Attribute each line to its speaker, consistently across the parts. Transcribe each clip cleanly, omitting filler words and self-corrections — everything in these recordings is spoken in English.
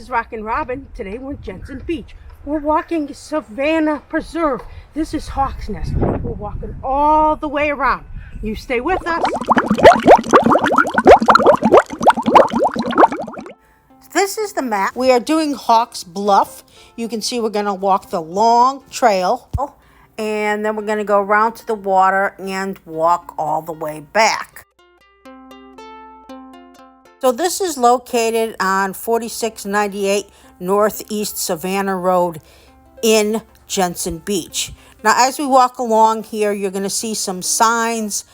Speaker 1: is Rockinrobin. Today we're in Jensen Beach. We're walking Savannas Preserve. This is Hawk's Nest. We're walking all the way around. You stay with us. This is the map. We are doing Hawk's Bluff. You can see we're going to walk the long trail. And then we're going to go around to the water and walk all the way back. So this is located on 4698 Northeast Savannah Road in Jensen Beach. Now, as we walk along here, you're going to see some signs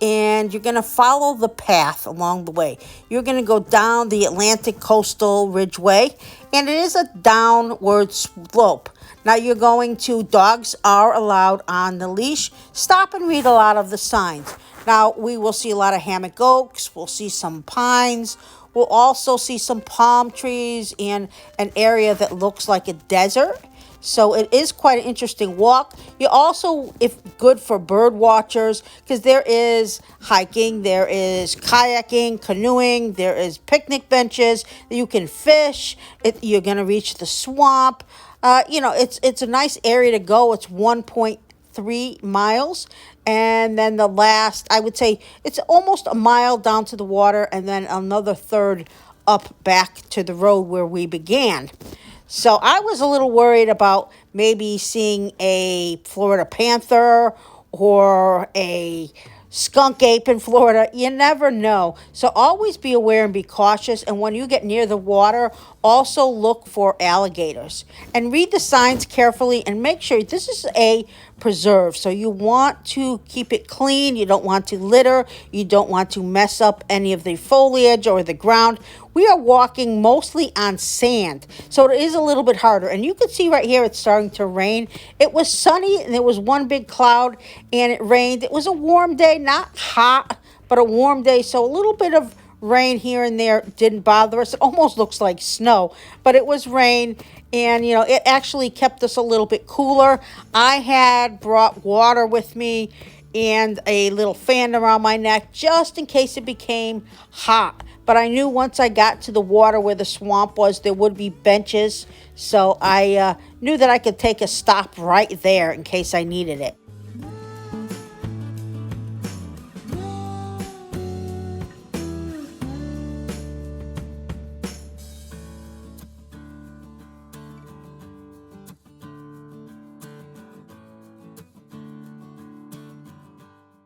Speaker 1: and you're going to follow the path along the way. You're going to go down the Atlantic Coastal Ridgeway, and it is a downward slope. Now you're going to, dogs are allowed on the leash. Stop and read a lot of the signs. Now we will see a lot of hammock oaks. We'll see some pines. We'll also see some palm trees and an area that looks like a desert. So it is quite an interesting walk. You also, if good for bird watchers, because there is hiking, there is kayaking, canoeing, there is picnic benches. You can fish. You're going to reach the swamp. It's a nice area to go. It's 1.3 miles. And then the last, I would say, it's almost a mile down to the water and then another third up back to the road where we began. So I was a little worried about maybe seeing a Florida panther or a skunk ape in Florida. You never know. So always be aware and be cautious. And when you get near the water, also look for alligators. And read the signs carefully and make sure this is a preserve. So you want to keep it clean. You don't want to litter. You don't want to mess up any of the foliage or the ground. We are walking mostly on sand, so it is a little bit harder. And you can see right here it's starting to rain. It was sunny and there was one big cloud and it rained. It was a warm day, not hot, but a warm day. So a little bit of rain here and there didn't bother us. It almost looks like snow, but it was rain. And, it actually kept us a little bit cooler. I had brought water with me and a little fan around my neck just in case it became hot. But I knew once I got to the water where the swamp was, there would be benches. So I knew that I could take a stop right there in case I needed it.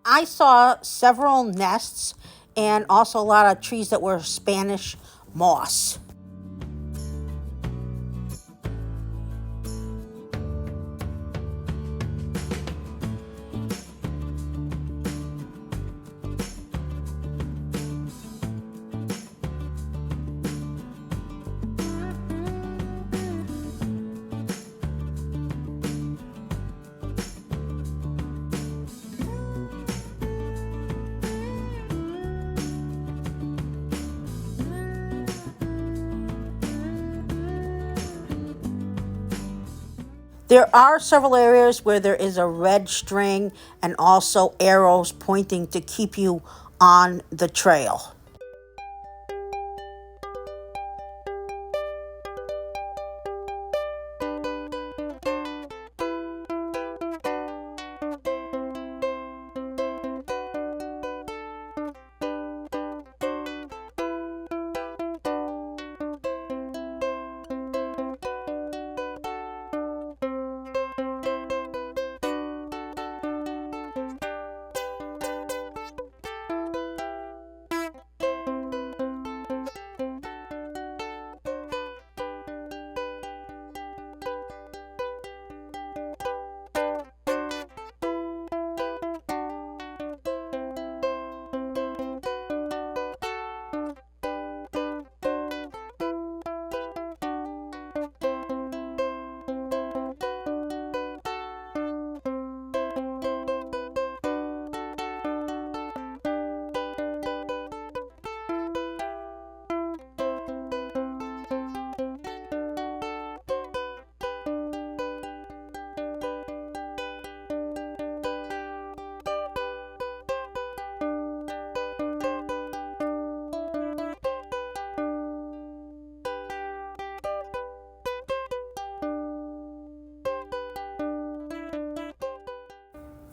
Speaker 1: I saw several nests and also a lot of trees that were Spanish moss. There are several areas where there is a red string and also arrows pointing to keep you on the trail.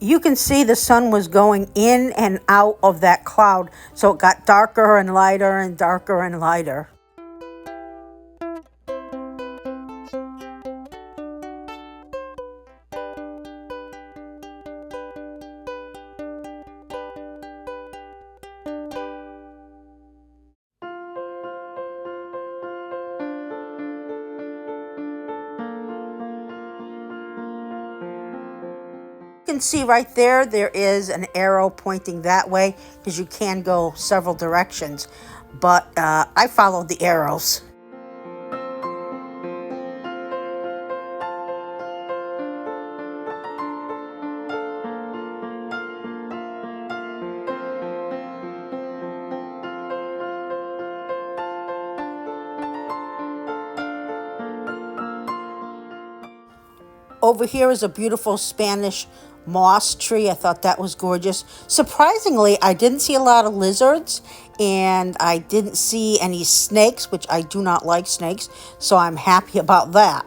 Speaker 1: You can see the sun was going in and out of that cloud, so it got darker and lighter and darker and lighter. You can see right there, there is an arrow pointing that way because you can go several directions, but I followed the arrows. Over here is a beautiful Spanish moss tree. I thought that was gorgeous. Surprisingly, I didn't see a lot of lizards and I didn't see any snakes, which I do not like snakes, so I'm happy about that.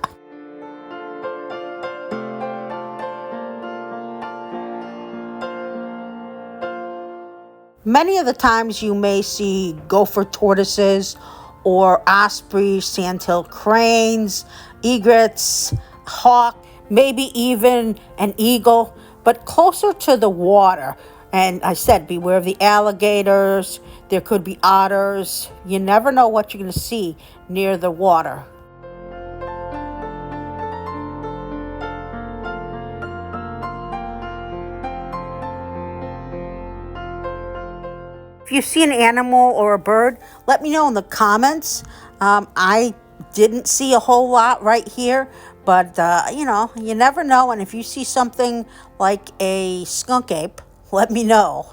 Speaker 1: Many of the times you may see gopher tortoises or ospreys, sandhill cranes, egrets, hawk, maybe even an eagle, but closer to the water. And I said, beware of the alligators. There could be otters. You never know what you're going to see near the water. If you see an animal or a bird, let me know in the comments. I didn't see a whole lot right here, but you know, you never know. And if you see something like a skunk ape, let me know.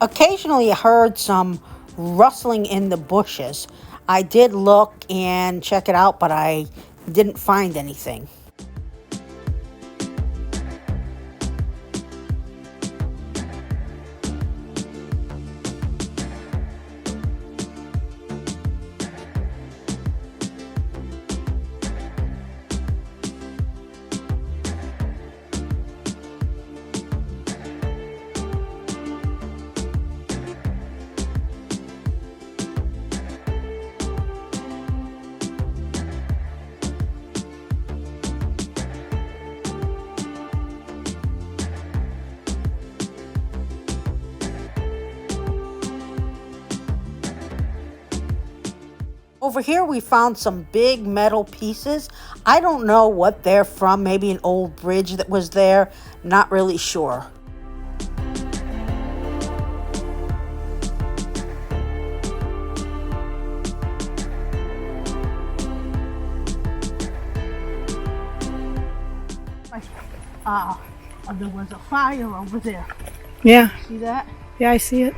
Speaker 1: Occasionally I heard some rustling in the bushes. I did look and check it out, but I didn't find anything. Over here we found some big metal pieces. I don't know what they're from, maybe an old bridge that was there, not really sure. There was a fire over there.
Speaker 2: Yeah.
Speaker 1: See that?
Speaker 2: Yeah, I see it.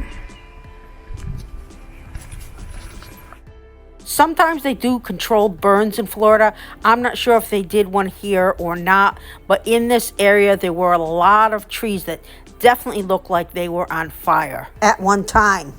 Speaker 1: Sometimes they do controlled burns in Florida. I'm not sure if they did one here or not, but in this area there were a lot of trees that definitely look like they were on fire at one time.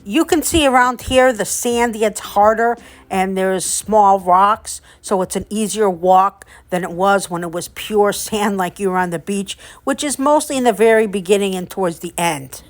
Speaker 1: You can see around here the sand gets harder and there's small rocks, so it's an easier walk than it was when it was pure sand like you were on the beach, which is mostly in the very beginning and towards the end.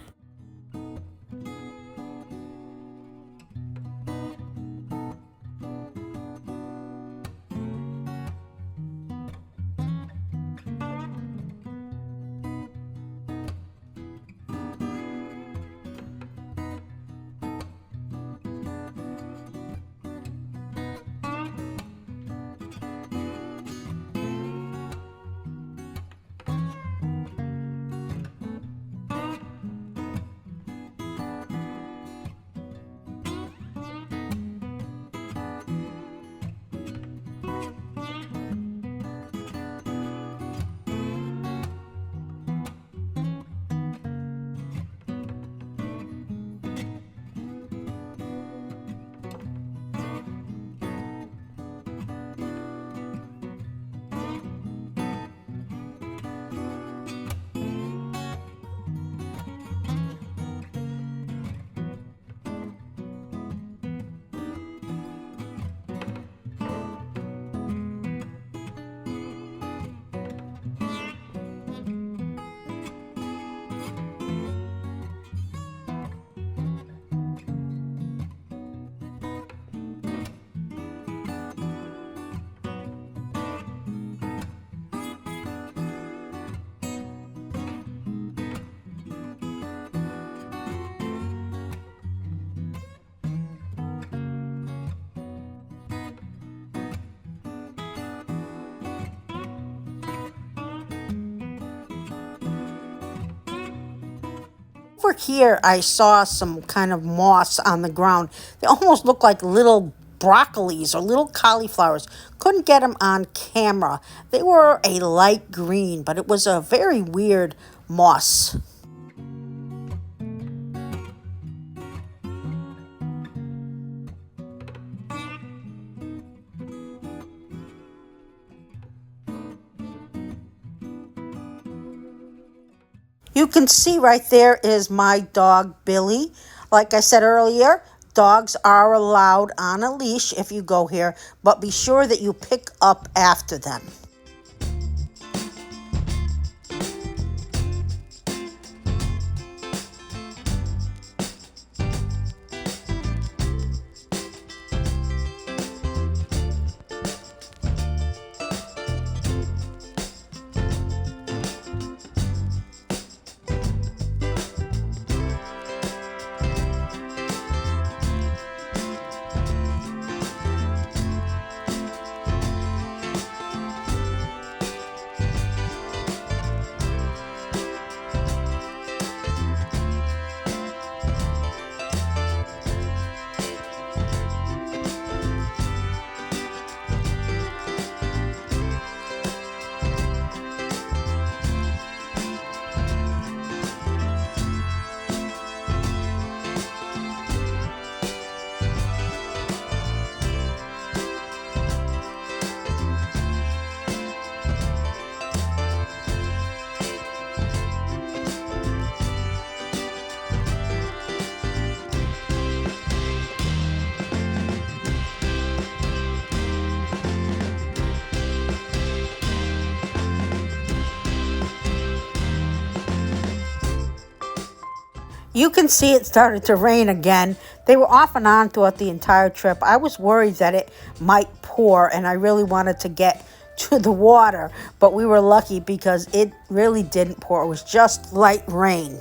Speaker 1: Over here, I saw some kind of moss on the ground. They almost look like little broccolis or little cauliflowers. Couldn't get them on camera. They were a light green, but it was a very weird moss. You can see right there is my dog, Billy. Like I said earlier, dogs are allowed on a leash if you go here, but be sure that you pick up after them. You can see it started to rain again. They were off and on throughout the entire trip. I was worried that it might pour, and I really wanted to get to the water, but we were lucky because it really didn't pour. It was just light rain.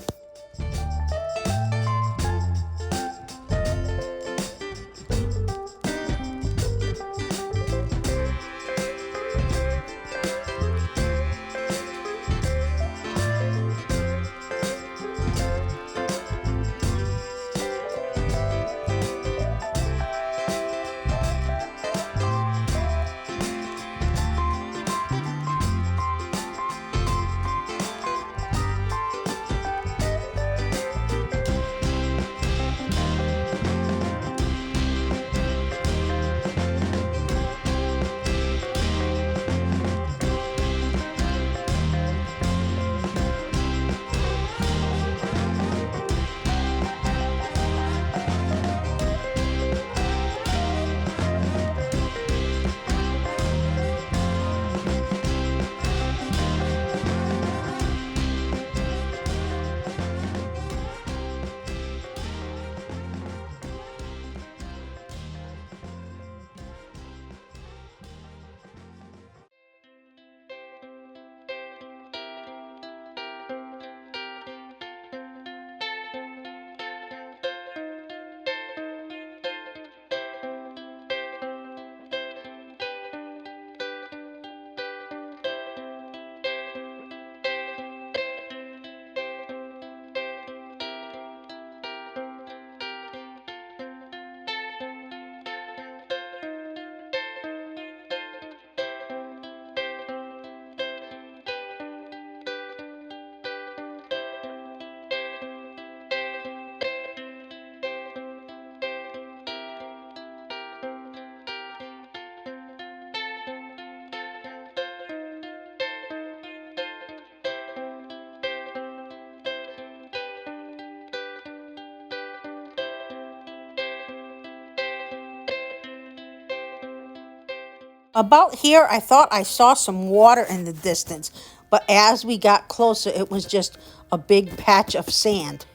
Speaker 1: About here, I thought I saw some water in the distance, but as we got closer, it was just a big patch of sand.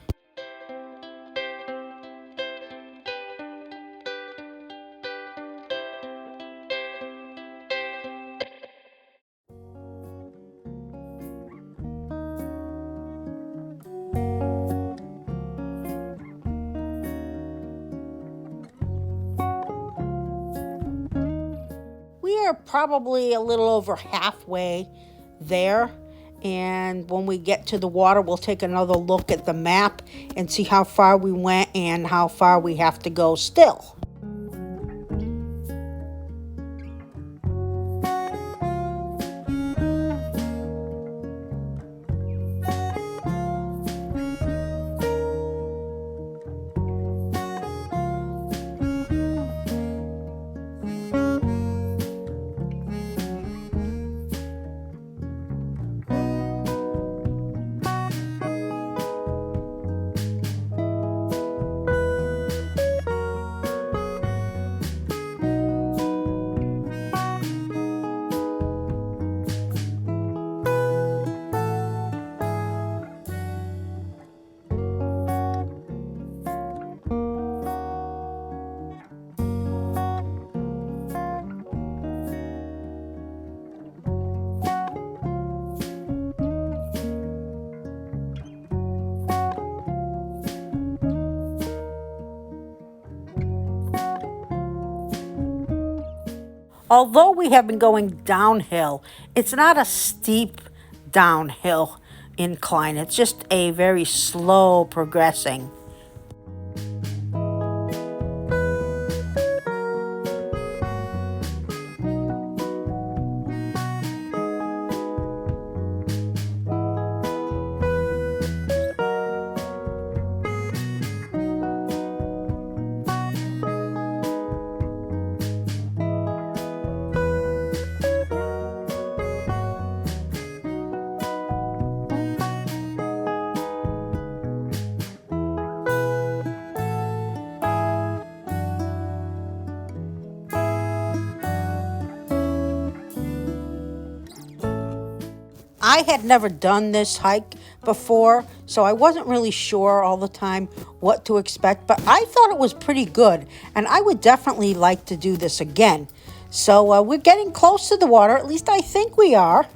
Speaker 1: We are probably a little over halfway there. And when we get to the water, we'll take another look at the map and see how far we went and how far we have to go still. Although we have been going downhill, it's not a steep downhill incline. It's just a very slow progressing. I had never done this hike before, so I wasn't really sure all the time what to expect, but I thought it was pretty good, and I would definitely like to do this again. So we're getting close to the water, at least I think we are.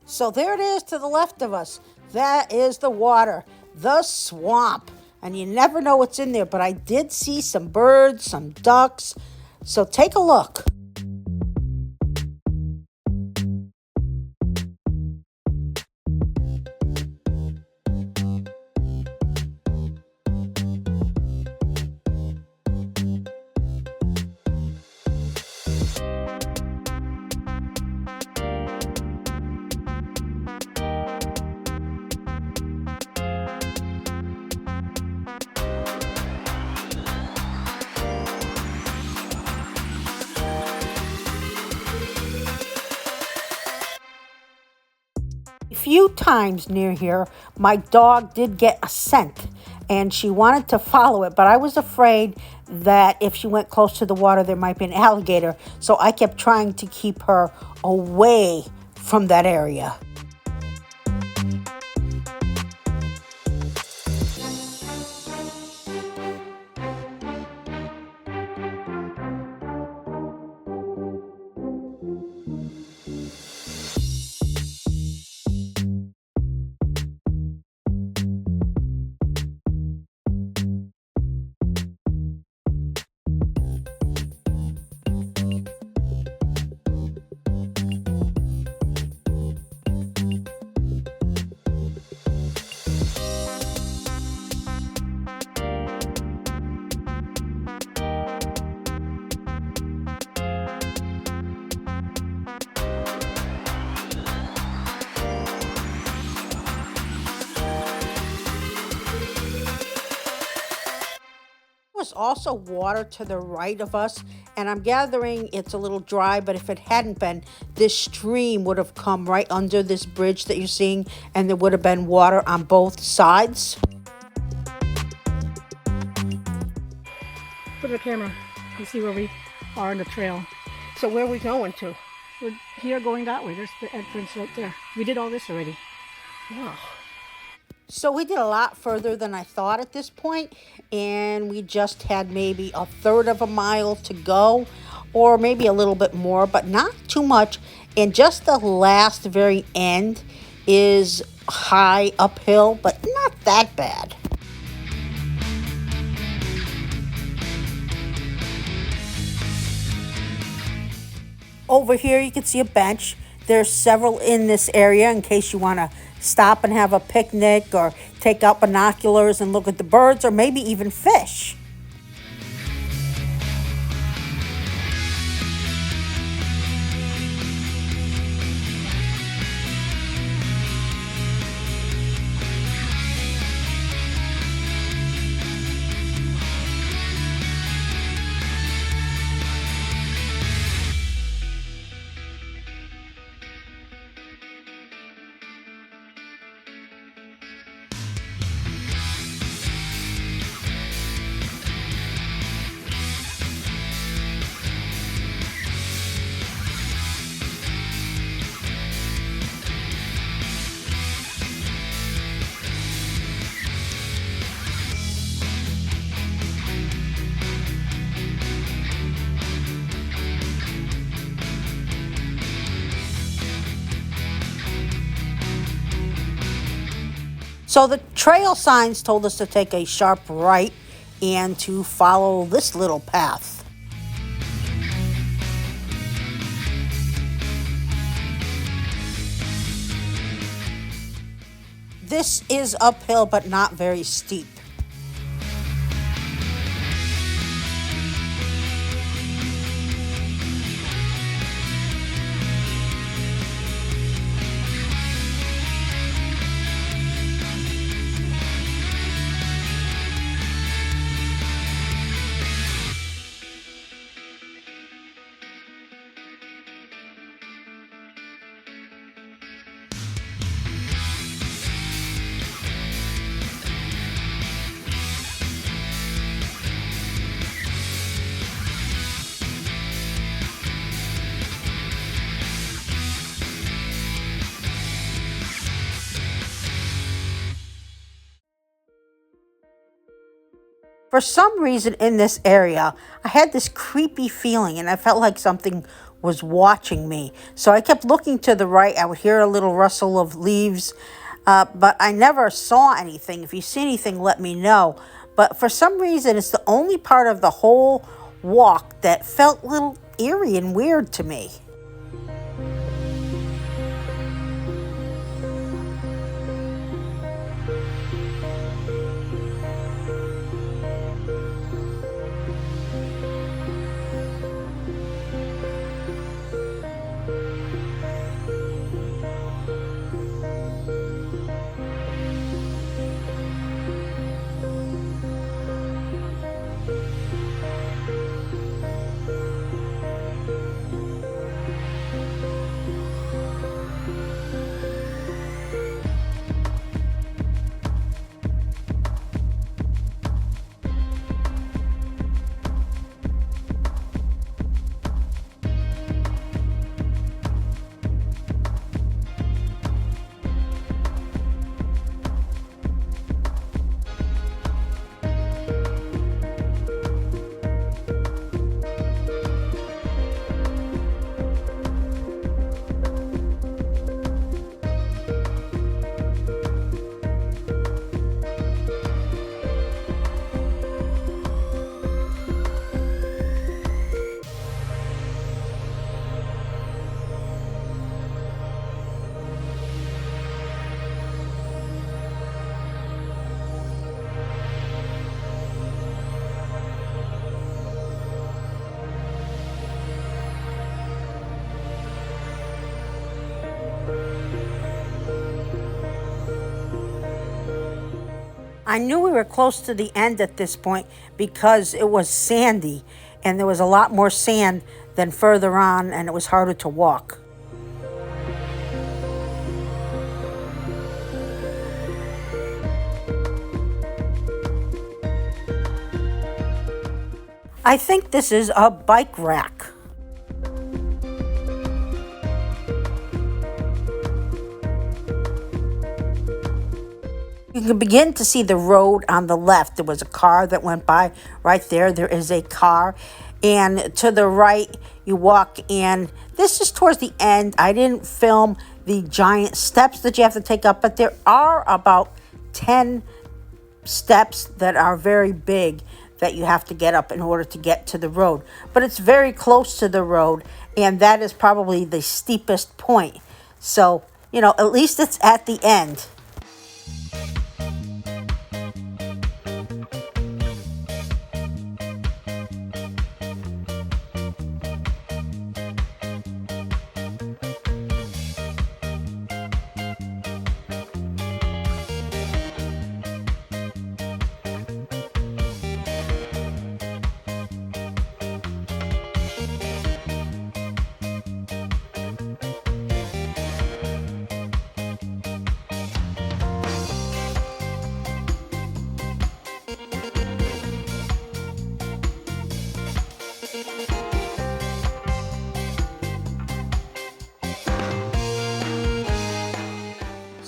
Speaker 1: So there it is to the left of us. That is the water, the swamp. And you never know what's in there, but I did see some birds, some ducks. So take a look. A few times near here, my dog did get a scent and she wanted to follow it, but I was afraid that if she went close to the water, there might be an alligator. So I kept trying to keep her away from that area. also water to the right of us, and I'm gathering it's a little dry, but if it hadn't been, this stream would have come right under this bridge that you're seeing, and there would have been water on both sides.
Speaker 2: Put the camera. You see where we are on the trail.
Speaker 1: So where are we going to?
Speaker 2: We're here going that way. There's the entrance right there. We did all this already.
Speaker 1: Wow. So we did a lot further than I thought at this point, and we just had maybe a third of a mile to go, or maybe a little bit more, but not too much. And just the last very end is high uphill, but not that bad. Over here you can see a bench. There's several in this area in case you want to stop and have a picnic or take out binoculars and look at the birds or maybe even fish. So the trail signs told us to take a sharp right and to follow this little path. This is uphill but not very steep. For some reason in this area, I had this creepy feeling and I felt like something was watching me. So I kept looking to the right. I would hear a little rustle of leaves, but I never saw anything. If you see anything, let me know. But for some reason, it's the only part of the whole walk that felt a little eerie and weird to me. I knew we were close to the end at this point because it was sandy and there was a lot more sand than further on and it was harder to walk. I think this is a bike rack. You can begin to see the road on the left. There was a car that went by right there. There is a car. And to the right, you walk in. This is towards the end. I didn't film the giant steps that you have to take up, but there are about 10 steps that are very big that you have to get up in order to get to the road. But it's very close to the road, and that is probably the steepest point. So, you know, at least it's at the end.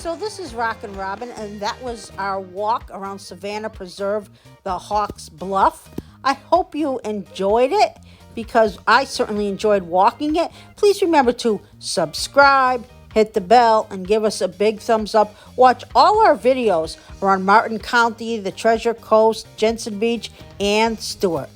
Speaker 1: So this is Rockinrobin, and that was our walk around Savannas Preserve, the Hawks Bluff. I hope you enjoyed it because I certainly enjoyed walking it. Please remember to subscribe, hit the bell, and give us a big thumbs up. Watch all our videos around Martin County, the Treasure Coast, Jensen Beach, and Stewart.